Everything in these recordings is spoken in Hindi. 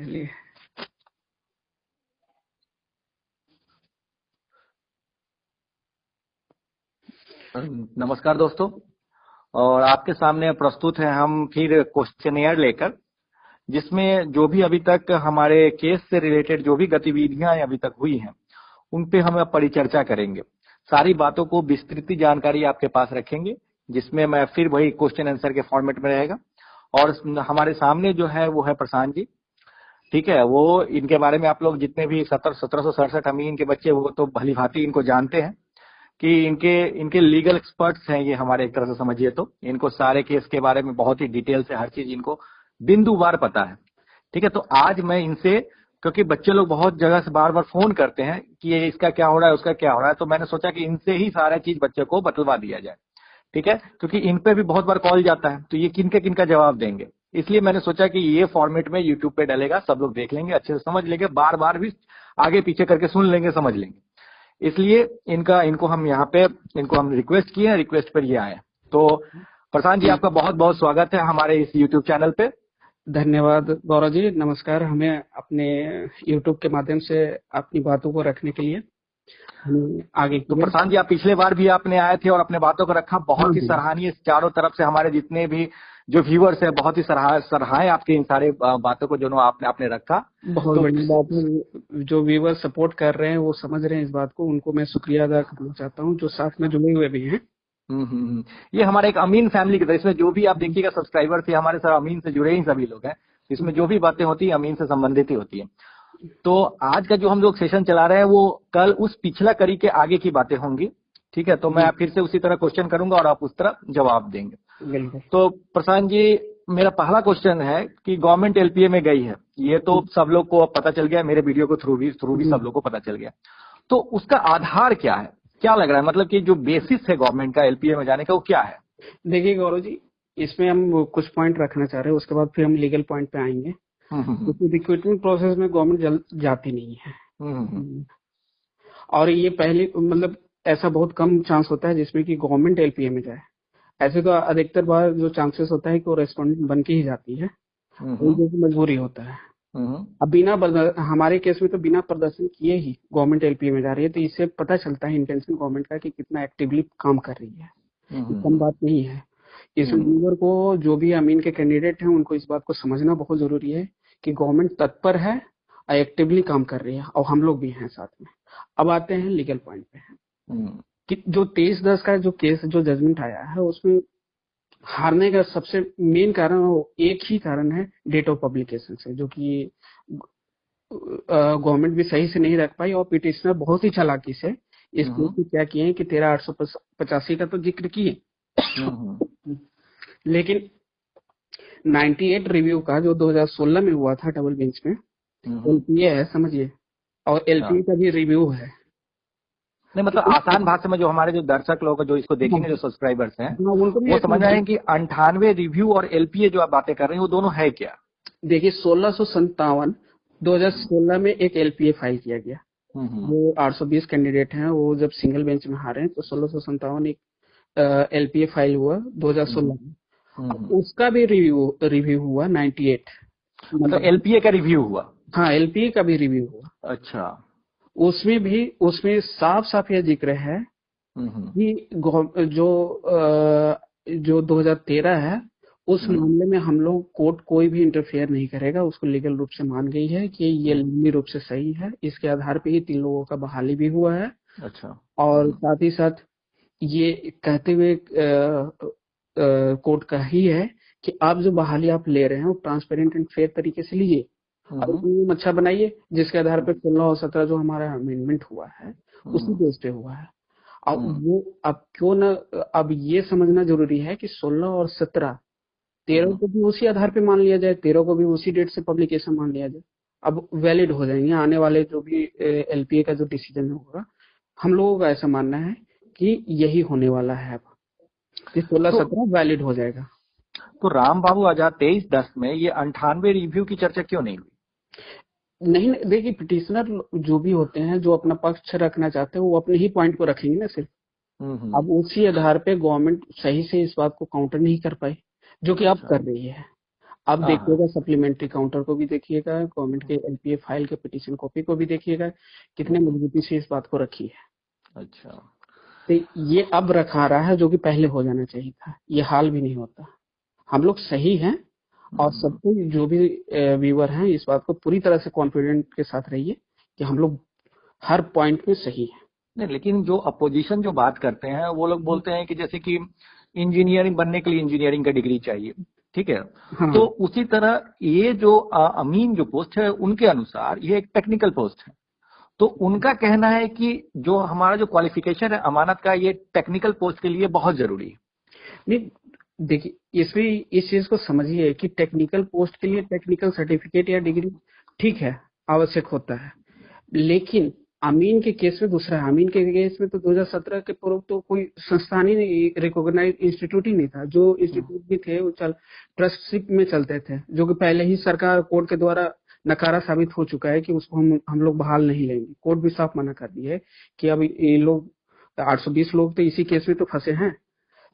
चलिए। नमस्कार दोस्तों, और आपके सामने प्रस्तुत है हम फिर क्वेश्चनियर लेकर, जिसमें जो भी अभी तक हमारे केस से रिलेटेड जो भी गतिविधियां अभी तक हुई हैं उन पे हम परिचर्चा करेंगे। सारी बातों को विस्तृत जानकारी आपके पास रखेंगे, जिसमें मैं फिर वही क्वेश्चन आंसर के फॉर्मेट में रहेगा। और हमारे सामने जो है वो है प्रशांत जी, ठीक है। वो इनके बारे में आप लोग जितने भी 1767 अमीन के बच्चे वो तो भली भांति इनको जानते हैं कि इनके इनके लीगल एक्सपर्ट्स हैं ये हमारे, एक तरह से समझिए तो। इनको सारे केस के बारे में बहुत ही डिटेल से हर चीज इनको बिंदुवार पता है, ठीक है। तो आज मैं इनसे, क्योंकि बच्चे लोग बहुत जगह से बार बार फोन करते हैं कि ये इसका क्या हो रहा है उसका क्या हो रहा है, तो मैंने सोचा कि इनसे ही सारा चीज बच्चे को बतलवा दिया जाए, ठीक है। क्योंकि इन पे भी बहुत बार कॉल जाता है तो ये किन का जवाब देंगे, इसलिए मैंने सोचा कि ये फॉर्मेट में यूट्यूब पे डलेगा, सब लोग देख लेंगे, अच्छे से समझ लेंगे, बार बार भी आगे पीछे करके सुन लेंगे, समझ लेंगे। इसलिए इनको हम यहाँ पे इनको हम रिक्वेस्ट किए हैं, रिक्वेस्ट पर ये आए। तो प्रशांत जी, आपका बहुत बहुत स्वागत है हमारे इस यूट्यूब चैनल पे। धन्यवाद गौरव जी, नमस्कार। हमें अपने यूट्यूब के माध्यम से अपनी बातों को रखने के लिए हमें आगे तो प्रशांत जी, आप पिछले बार भी आपने आए थे और अपने बातों को रखा, बहुत ही सराहनीय। चारों तरफ से हमारे जितने भी जो व्यूअर्स है बहुत ही सराहाए आपके इन सारे बातों को जो आपने रखा। बहुत तो बड़ी बात है, जो व्यूअर सपोर्ट कर रहे हैं वो समझ रहे हैं इस बात को, उनको मैं शुक्रिया अदा करना चाहता हूँ जो साथ में जुड़े हुए भी हैं। ये हमारे एक अमीन फैमिली की तरह, इसमें जो भी आप देखिएगा सब्सक्राइबर थे हमारे, सर अमीन से जुड़े ही सभी लोग हैं। इसमें जो भी बातें होती है अमीन से संबंधित ही होती है। तो आज का जो हम लोग सेशन चला रहे हैं वो कल उस पिछला कड़ी के आगे की बातें होंगी, ठीक है। तो मैं फिर से उसी तरह क्वेश्चन करूंगा और आप उस तरह जवाब देंगे। तो प्रशांत जी, मेरा पहला क्वेश्चन है कि गवर्नमेंट एलपीए में गई है, ये तो सब लोग को अब पता चल गया, मेरे वीडियो को थ्रू भी सब लोग को पता चल गया। तो उसका आधार क्या है, क्या लग रहा है, मतलब कि जो बेसिस है गवर्नमेंट का एलपीए में जाने का वो क्या है? देखिए गौरव जी, इसमें हम कुछ पॉइंट रखना चाह रहे हैं, उसके बाद फिर हम लीगल पॉइंट पे आएंगे। क्योंकि रिक्रूटमेंट प्रोसेस में गवर्नमेंट जाती नहीं है। और ये पहले मतलब ऐसा बहुत कम चांस होता है जिसमें कि गवर्नमेंट एलपीए में जाए। ऐसे तो अधिकतर बार जो चांसेस होता है कि वो रेस्पोंडेंट बन के ही जाती है, मजबूरी होता है। अब हमारे केस में तो बिना प्रदर्शन किए ही गवर्नमेंट एलपीए में जा रही है, तो इससे पता चलता है इंटेंशन गवर्नमेंट का कि कितना एक्टिवली काम कर रही है। कम बात नहीं है। इस व्यूअर को, जो भी अमीन के कैंडिडेट हैं, उनको इस बात को समझना बहुत जरूरी है कि गवर्नमेंट तत्पर है और एक्टिवली काम कर रही है, और हम लोग भी हैं साथ में। अब आते हैं लीगल पॉइंट पे कि जो 23/10 का जो केस, जो जजमेंट आया है, उसमें हारने का सबसे मेन कारण, वो एक ही कारण है, डेट ऑफ पब्लिकेशन से, जो कि गवर्नमेंट भी सही से नहीं रख पाई, और पिटिशनर बहुत ही चालाकी से इस केस में क्या किए हैं कि 13/885 का तो जिक्र किए, लेकिन 98 रिव्यू का जो 2016 में हुआ था डबल बेंच में, एलपीए है समझिए, और एलपीए का भी रिव्यू है। नहीं, मतलब आसान भाषा में जो हमारे जो दर्शक लोग जो इसको देखेंगे, जो सब्सक्राइबर्स हैं, वो समझ रहे हैं कि 98 रिव्यू और एलपीए जो आप बातें कर रहे हैं वो दोनों है क्या? देखिए 1657 2016 में एक एलपीए फाइल किया गया। वो 820 कैंडिडेट हैं, वो जब सिंगल बेंच में हारे तो 1657 एक एलपीए फाइल हुआ 2016 में। उसका भी रिव्यू हुआ 98। मतलब एलपीए का रिव्यू हुआ? हाँ, एलपीए का भी रिव्यू हुआ। अच्छा। उसमें साफ साफ यह जिक्र है कि जो 2013 है उस मामले में हम लोग, कोर्ट कोई भी इंटरफेयर नहीं करेगा, उसको लीगल रूप से मान गई है कि ये लीगली रूप से सही है। इसके आधार पे ही 3 लोगों का बहाली भी हुआ है। अच्छा। और साथ ही साथ ये कहते हुए कोर्ट का ही है कि आप जो बहाली आप ले रहे हैं वो ट्रांसपेरेंट एंड फेयर तरीके से लीजिए और नियम अच्छा बनाइए, जिसके आधार पर 16 और 17 जो हमारा अमेंडमेंट हुआ है उसी बेस पे हुआ है। अब वो अब क्यों न, अब ये समझना जरूरी है कि 16 और 17, 13 को भी उसी आधार पे मान लिया जाए, 13 को भी उसी डेट से पब्लिकेशन मान लिया जाए, अब वैलिड हो जाएंगे आने वाले जो भी एलपीए का जो डिसीजन होगा। हम लोगों का ऐसा मानना है कि यही होने वाला है, अब 16-17 वैलिड हो जाएगा। तो राम बाबू आजाद 23/10 में ये 98 रिव्यू की चर्चा क्यों नहीं हुई? नहीं, देखिए पिटिशनर जो भी होते हैं, जो अपना पक्ष रखना चाहते हैं, वो अपने ही पॉइंट को रखेंगे ना सिर्फ। अब उसी आधार पे गवर्नमेंट सही से इस बात को काउंटर नहीं कर पाई, जो कि अब कर रही है। अब देखिएगा सप्लीमेंट्री काउंटर को भी देखिएगा, गवर्नमेंट के एलपीए फाइल के पिटीशन कॉपी को भी देखिएगा, कितने मजबूती से इस बात को रखी है। अच्छा, तो ये अब रखा रहा है जो कि पहले हो जाना चाहिए था, ये हाल भी नहीं होता। हम लोग सही हैं और सबको जो भी व्यूअर हैं इस बात को पूरी तरह से कॉन्फिडेंट के साथ रहिए कि हम लोग हर पॉइंट में सही है। नहीं, लेकिन जो अपोजिशन जो बात करते हैं वो लोग बोलते हैं कि जैसे कि इंजीनियरिंग बनने के लिए इंजीनियरिंग का डिग्री चाहिए, ठीक है। हाँ। तो उसी तरह ये जो अमीन जो पोस्ट है उनके अनुसार ये एक टेक्निकल पोस्ट है, तो उनका कहना है कि जो हमारा जो क्वालिफिकेशन है अमानत का ये टेक्निकल पोस्ट के लिए बहुत जरूरी है। नहीं, देखिए इसमें इस चीज को समझिए कि टेक्निकल पोस्ट के लिए टेक्निकल सर्टिफिकेट या डिग्री ठीक है, आवश्यक होता है, लेकिन अमीन के केस में दूसरा है। अमीन के केस में तो 2017 के पूर्व तो कोई संस्थान ही नहीं, रिकॉग्नाइज इंस्टीट्यूट ही नहीं था। जो इंस्टीट्यूट भी थे वो ट्रस्टशिप में चलते थे, जो कि पहले ही सरकार कोर्ट के द्वारा नकारा साबित हो चुका है कि उसको हम लोग बहाल नहीं लेंगे। कोर्ट भी साफ मना कर दिया है कि अब ये लोग 820 लोग तो इसी केस में तो फंसे हैं।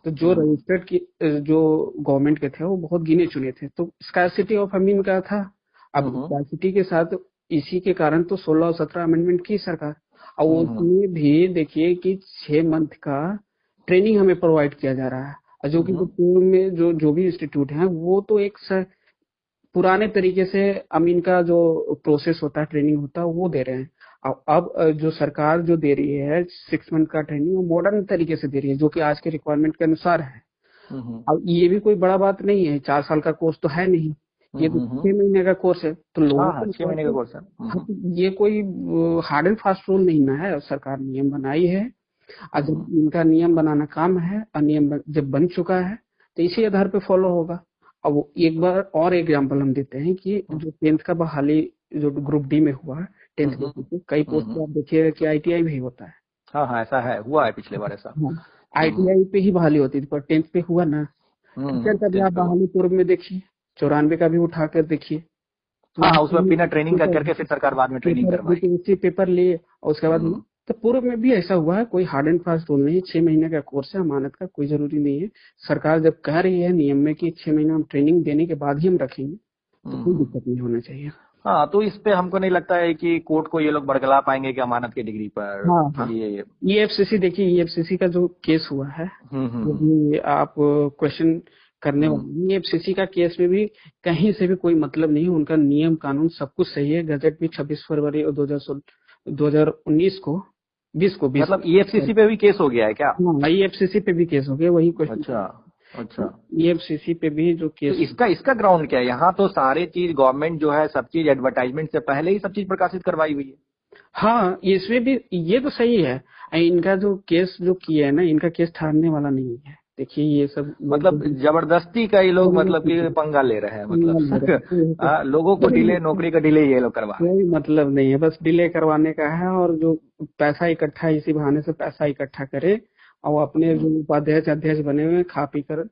तो जो रजिस्टर्ड की जो गवर्नमेंट के थे वो बहुत गिने चुने थे, तो स्कार्सिटी ऑफ अमीन का था। अब स्कार्सिटी के साथ इसी के कारण तो 16 और 17 अमेंडमेंट की सरकार, और उसमें भी देखिए कि 6 मंथ का ट्रेनिंग हमें प्रोवाइड किया जा रहा है, और जो कि पूर्व में जो भी इंस्टीट्यूट है वो तो एक पुराने तरीके से अमीन का जो प्रोसेस होता है, ट्रेनिंग होता है, वो दे रहे हैं। अब जो सरकार जो दे रही है 6 मंथ का ट्रेनिंग, वो मॉडर्न तरीके से दे रही है, जो कि आज के रिक्वायरमेंट के अनुसार है। अब ये भी कोई बड़ा बात नहीं है, 4 साल का कोर्स तो है नहीं, ये तो 6 महीने का कोर्स है। तो लोगों को 6 महीने का कोर्स है। ये कोई हार्ड एंड फास्ट रूल नहीं ना है, सरकार नियम बनाई है, और जब इनका नियम बनाना काम है और नियम जब बन चुका है तो इसी आधार पे फॉलो होगा। अब एक बार और एग्जाम्पल हम देते हैं कि जो 10th का बहाली जो ग्रुप डी में हुआ 10th के कई पोस्ट पे आप देखिएगा कि ITI भी होता है। हाँ, ऐसा है, हुआ है पिछले बार ऐसा। ITI पे ही बहाली होती थी, पर 10th पे हुआ ना। टीचर का भी आप बहाली पूर्व में देखिए, 94 का भी उठा कर देखिए। हाँ, उसमें बिना ट्रेनिंग करके फिर सरकार बाद में ट्रेनिंग करवाई, उसी पेपर लिए और उसके बाद तो पूर्व में भी ऐसा हुआ है। कोई हार्ड एंड फास्ट रूल नहीं, 6 महीने का कोर्स है, अमानत का कोई जरूरी नहीं है। सरकार जब कह रही है नियम में कि 6 महीना हम ट्रेनिंग देने के बाद ही हम रखेंगे, तो कोई दिक्कत नहीं होना चाहिए। हाँ, तो इस पे हमको नहीं लगता है कि कोर्ट को ये लोग बरगला पाएंगे कि अमानत की डिग्री पर। हाँ। ये EFCC देखिए, EFCC का जो केस हुआ है, आप क्वेश्चन करने वाले, EFCC का केस में भी कहीं से भी कोई मतलब नहीं, उनका नियम कानून सब कुछ सही है। गजट भी 26 फरवरी 2019 को 20 को 20 मतलब EFCC पे भी केस हो गया है क्या? हाँ, EFCC पे भी केस हो गया, वही क्वेश्चन। अच्छा, EFCC पे भी जो केस तो इसका ग्राउंड क्या है? यहाँ तो सारे चीज गवर्नमेंट जो है सब चीज एडवर्टाइजमेंट से पहले ही सब चीज प्रकाशित करवाई हुई है। हाँ, इसमें भी ये तो सही है। इनका जो केस जो किया है ना, इनका केस ठहरने वाला नहीं है। देखिए ये सब मतलब जबरदस्ती का ये लोग मतलब कि पंगा ले रहे हैं, मतलब लोगों को डिले, नौकरी का डिले ये लोग करवा रहे हैं। कोई मतलब नहीं है, बस डिले करवाने का है। और जो पैसा इकट्ठा, इसी बहाने से पैसा इकट्ठा करे और अपने जो उपाध्यक्ष अध्यक्ष बने हुए खा पी कर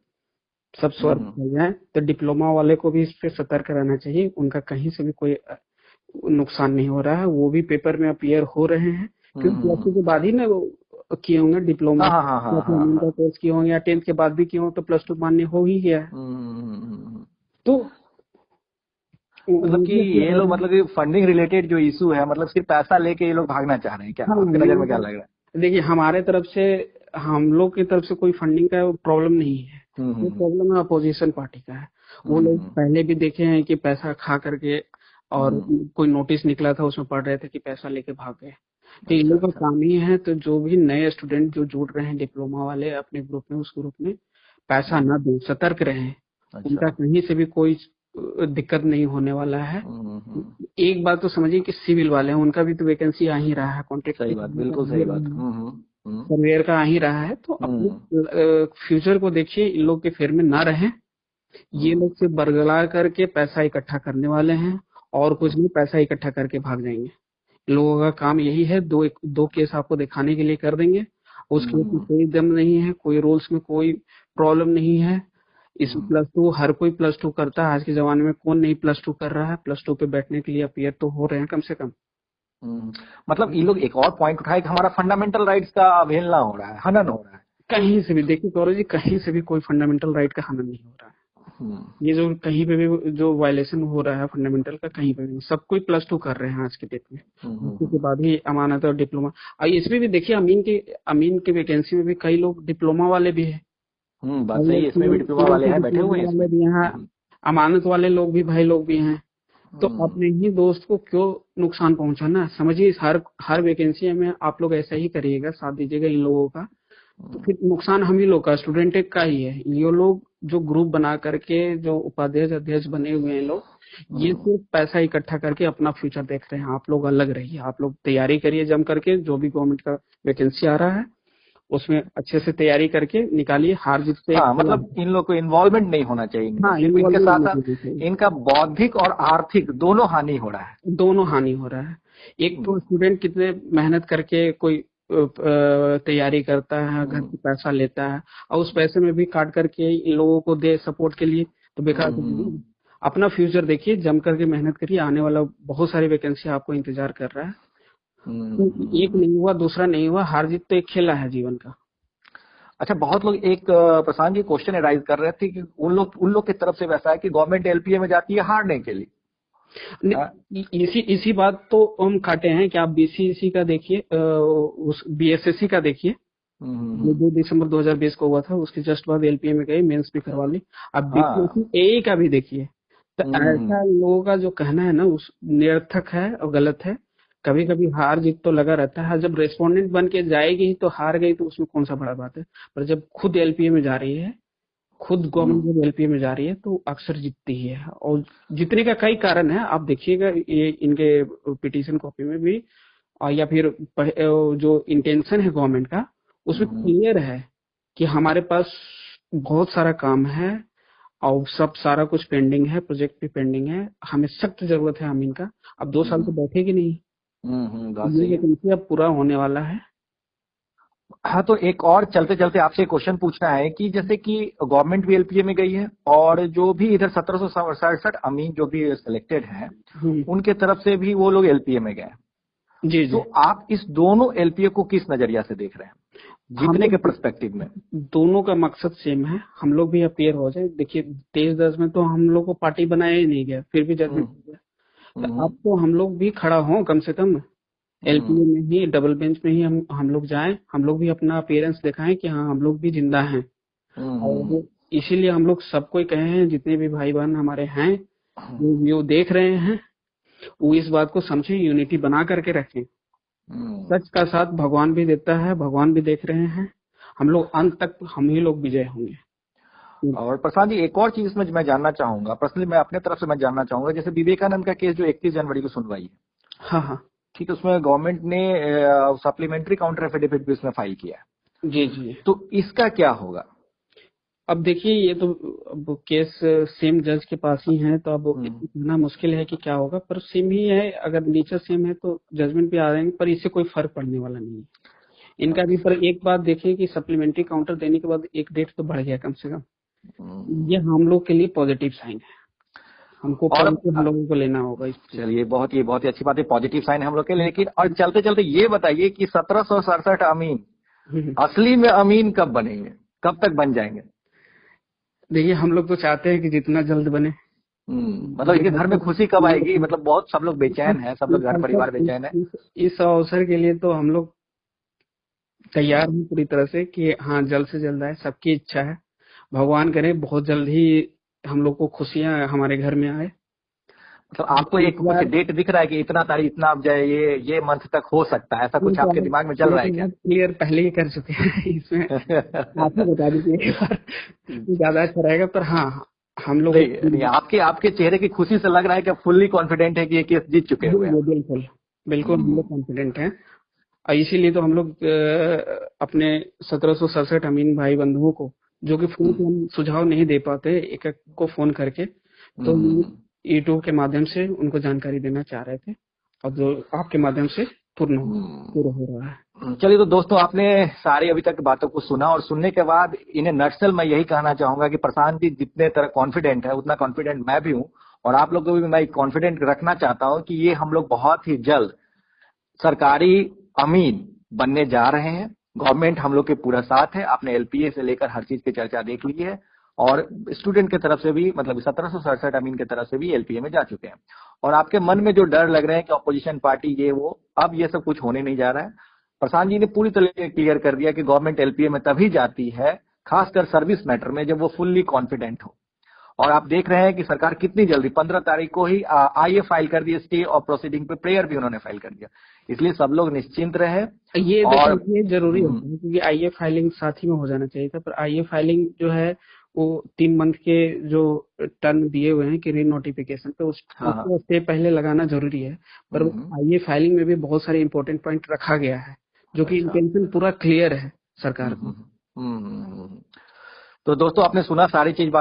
सब स्वर्ग हो जाए। तो डिप्लोमा वाले को भी इस पे सतर्क रहना चाहिए, उनका कहीं से भी कोई नुकसान नहीं हो रहा है। वो भी पेपर में अपीयर हो रहे हैं, क्योंकि प्लस 2 के बाद ही ना वो किए होंगे डिप्लोमा का कोर्स किए होंगे, या 10th के बाद भी किए हों, तो +2 मान्य हो ही गया है। तो मतलब कि ये लोग मतलब कि फंडिंग रिलेटेड जो इशू है, मतलब सिर्फ पैसा लेके ये लोग भागना चाह रहे हैं क्या? आपकी नजर में क्या लग रहा है? देखिए हमारे तरफ से, हम लोग की तरफ से कोई फंडिंग का प्रॉब्लम नहीं है, वो प्रॉब्लम है अपोजिशन पार्टी का है। वो लोग पहले भी देखे हैं कि पैसा खा करके, और कोई नोटिस निकला था उसमें पढ़ रहे थे कि पैसा लेके भाग गए। तो इन लोगों का काम ही है। तो जो भी नए स्टूडेंट जो जुड़ रहे हैं डिप्लोमा वाले अपने ग्रुप में, उस ग्रुप में पैसा न दें, सतर्क रहें। उनका कहीं से भी कोई दिक्कत नहीं होने वाला है। एक बात तो समझिए कि सिविल वाले हैं, उनका भी तो वैकेंसी आ ही रहा है, कॉन्ट्रैक्ट। सही बात, बिल्कुल सही बात। सर्वेयर का आ ही रहा है। तो अपने फ्यूचर को देखिए, इन लोग के फेर में ना रहें। ये लोग सिर्फ बरगला करके पैसा इकट्ठा करने वाले हैं, और कुछ नहीं, पैसा इकट्ठा करके भाग जाएंगे। लोगों का काम यही है, दो केस आपको दिखाने के लिए कर देंगे। उस केस में कोई दम नहीं है, कोई रूल्स में कोई प्रॉब्लम नहीं है। इसमें +2 हर कोई +2 करता है। आज के जमाने में कौन नहीं +2 कर रहा है? +2 पे बैठने के लिए अपीयर तो हो रहे हैं कम से कम। मतलब ये लोग एक और पॉइंट उठाए कि हमारा फंडामेंटल राइट्स का अवहेलना हो रहा है, हनन हो रहा है। कहीं से भी देखिए गौरव जी, कहीं से भी कोई फंडामेंटल राइट का हनन नहीं हो रहा है। ये जो कहीं पे भी जो वायलेशन हो रहा है फंडामेंटल का, कहीं पे भी सब कोई +2 कर रहे हैं आज के डेट में। उसके बाद ही अमानत और डिप्लोमा। और इसमें भी देखिए अमीन के वैकेंसी में भी कई लोग डिप्लोमा वाले भी है, बात सही है, इसमें भी डिप्लोमा वाले हैं बैठे हुए हैं इसमें भी यहाँ, अमानत वाले लोग भी भाई लोग भी हैं। तो अपने ही दोस्त को क्यों नुकसान पहुंचाना? समझिए हर वैकेंसी में आप लोग ऐसा ही करिएगा, साथ दीजिएगा इन लोगों का, तो फिर नुकसान हम ही लोग का, स्टूडेंट का ही है। ये लोग जो ग्रुप बना करके जो उपाध्यक्ष अध्यक्ष बने हुए हैं लोग, ये सिर्फ पैसा इकट्ठा करके अपना फ्यूचर देख रहे हैं। आप लोग अलग रहिए, आप लोग तैयारी करिए जम करके, जो भी गवर्नमेंट का वैकेंसी आ रहा है उसमें अच्छे से तैयारी करके निकालिए। हार जीत से मतलब इन लोग को इन्वॉल्वमेंट नहीं होना चाहिए। इनके साथ साथ इनका बौद्धिक और आर्थिक दोनों हानि हो रहा है। दोनों हानि हो रहा है। एक तो स्टूडेंट कितने मेहनत करके कोई तैयारी करता है, घर से पैसा लेता है और उस पैसे में भी काट करके इन लोगों को दे सपोर्ट के लिए, तो बेकार। अपना फ्यूचर देखिए, जम करके मेहनत करिए, आने वाला बहुत सारी वैकेंसी आपको इंतजार कर रहा है। एक नहीं हुआ, दूसरा नहीं हुआ, हार जीत तो एक खेला है जीवन का। अच्छा, बहुत लोग एक प्रशांत जी क्वेश्चन राइज कर रहे थे कि उन लोग की तरफ से वैसा है कि गवर्नमेंट एलपीए में जाती है हारने के लिए। इसी बात तो हम काटे हैं कि आप बीसीसी का देखिए, उस बीएसएससी का देखिए, 2 दिसंबर 2020 को हुआ था, उसके जस्ट बाद एलपीए में गई, मेंस भी करवा ली। अब बीसीसी एई का भी देखिए, तो ऐसा लोगों का जो कहना है ना उस निरर्थक है और गलत है। कभी कभी हार जीत तो लगा रहता है, जब रेस्पोंडेंट बन के जाएगी तो हार गई तो उसमें कौन सा बड़ा बात है। पर जब खुद एलपीए में जा रही है, खुद गवर्नमेंट जब एलपीए में जा रही है तो अक्सर जीतती ही है। और जीतने का कई कारण है, आप देखिएगा ये इनके पिटीशन कॉपी में भी, या फिर जो इंटेंशन है गवर्नमेंट का उसमें क्लियर है कि हमारे पास बहुत सारा काम है और सब सारा कुछ पेंडिंग है, प्रोजेक्ट भी पेंडिंग है, हमें सख्त जरूरत है अमीन का। अब 2 साल तो बैठेगी नहीं, ये वैकेंसी अब पूरा होने वाला है। हाँ, तो एक और चलते चलते आपसे क्वेश्चन पूछना है कि जैसे कि गवर्नमेंट भी एलपीए में गई है और जो भी इधर 1767 अमीन जो भी सिलेक्टेड है उनके तरफ से भी वो लोग एलपीए में गए। जी। तो आप इस दोनों एलपीए को किस नजरिया से देख रहे हैं जीतने के पर्सपेक्टिव में? दोनों का मकसद सेम है, हम लोग भी अपीयर हो जाए। देखिए 23-10 में तो हम लोग को पार्टी बनाया ही नहीं गया, फिर भी जजमेंट हो गया। तो अब तो हम लोग भी खड़ा हो, कम से कम एलपीए में ही, डबल बेंच में ही हम लोग जाएं, हम लोग भी अपना अपीयरेंस दिखाएं कि हाँ हम लोग भी जिंदा हैं। और इसीलिए हम लोग सबको कहे हैं, जितने भी भाई बहन हमारे हैं वो देख रहे हैं, वो इस बात को समझे, यूनिटी बना करके रखें। सच का साथ भगवान भी देता है, भगवान भी देख रहे हैं। हम लोग अंत तक हम ही लोग विजय होंगे। और प्रसाद जी, एक और चीज इसमें मैं जानना चाहूंगा, पर्सनली मैं अपने तरफ से मैं जानना चाहूंगा, जैसे विवेकानंद का केस जो 31 जनवरी को सुनवाई है, हाँ ठीक है, उसमें गवर्नमेंट ने सप्लीमेंट्री काउंटर एफिडेविट भी उसमें फाइल किया है। जी। तो इसका क्या होगा? अब देखिए ये तो अब केस सेम जज के पास ही है, तो अब इतना मुश्किल है कि क्या होगा, पर सेम ही है। अगर नेचर सेम है तो जजमेंट भी आ जाएंगे, पर इससे कोई फर्क पड़ने वाला नहीं है इनका भी। पर एक बात देखिए कि सप्लीमेंट्री काउंटर देने के बाद एक डेट तो बढ़ गया कम से कम, ये हम लोग के लिए पॉजिटिव साइन है, हमको हम लोगों को लेना होगा। चलिए, बहुत ही अच्छी बात है, पॉजिटिव साइन है हम लोग के लिए। लेकिन और चलते चलते ये बताइए कि 1767 अमीन असली में अमीन कब बनेंगे, कब तक बन जाएंगे? देखिए हम लोग तो चाहते हैं कि जितना जल्द बने। मतलब इनके घर में खुशी कब आएगी? मतलब बहुत सब लोग बेचैन है, सब लोग घर परिवार बेचैन है। इस अवसर के लिए तो हम लोग तैयार हैं पूरी तरह से कि हाँ जल्द से जल्द आए, सबकी इच्छा है। भगवान करे बहुत जल्द ही हम लोग को खुशियां हमारे घर में आए। तो आपको एक कुछ डेट दिख रहा है कि इतना तारीख, इतना अब जाए, ये मंथ तक हो सकता है, ऐसा कुछ आपके दिमाग में चल रहा है क्या? क्लियर पहले ही कर चुके हैं इसमें आपको बता दीजिए ज्यादा अच्छा रहेगा। पर हाँ हम लोग आपके चेहरे की खुशी से लग रहा है कि फुल्ली कॉन्फिडेंट है कि ये केस जीत चुके हुए हैं। बिल्कुल हम लोग कॉन्फिडेंट हैं, और इसीलिए तो हम लोग अपने 1767 अमीन भाई बंधुओं को, जो कि फोन पे हम सुझाव नहीं दे पाते, एक एक को फोन करके, तो यूट्यूब के माध्यम से उनको जानकारी देना चाह रहे थे, और जो आपके माध्यम से पूर्ण हो रहा है। चलिए, तो दोस्तों आपने सारी अभी तक बातों को सुना, और सुनने के बाद इन्हें नटसेल मैं यही कहना चाहूंगा कि प्रशांत जी जितने तरह कॉन्फिडेंट है उतना कॉन्फिडेंट मैं भी हूँ, और आप लोग को भी मैं कॉन्फिडेंट रखना चाहता हूँ कि ये हम लोग बहुत ही जल्द सरकारी अमीन बनने जा रहे हैं। गवर्नमेंट हम लोग के पूरा साथ है, आपने एलपीए से लेकर हर चीज की चर्चा देख ली है, और स्टूडेंट की तरफ से भी मतलब 1767 अमीन की तरफ से भी एलपीए में जा चुके हैं। और आपके मन में जो डर लग रहे हैं कि अपोजिशन पार्टी ये वो, अब ये सब कुछ होने नहीं जा रहा है। प्रशांत जी ने पूरी तरह क्लियर कर दिया कि गवर्नमेंट एलपीए में तभी जाती है, खासकर सर्विस मैटर में, जब वो फुल्ली कॉन्फिडेंट हो। और आप देख रहे हैं कि सरकार कितनी जल्दी 15 तारीख को ही आईए फाइल कर दी, स्टे और प्रोसीडिंग पे प्रेयर भी उन्होंने फाइल कर दिया। इसलिए सब लोग निश्चिंत रहे। ये देखिए, ये जरूरी होता है क्योंकि आईए फाइलिंग साथ ही में हो जाना चाहिए था, पर आईए फाइलिंग जो है वो 3 मंथ के जो टर्म दिए हुए हैं कि री नोटिफिकेशन पे उसको स्टे पहले लगाना जरूरी है। पर आईए फाइलिंग में भी बहुत सारे इंपॉर्टेंट पॉइंट रखा गया है जो कि इंटेंशन पूरा क्लियर है सरकार का। तो दोस्तों, आपने सुना सारी चीज बात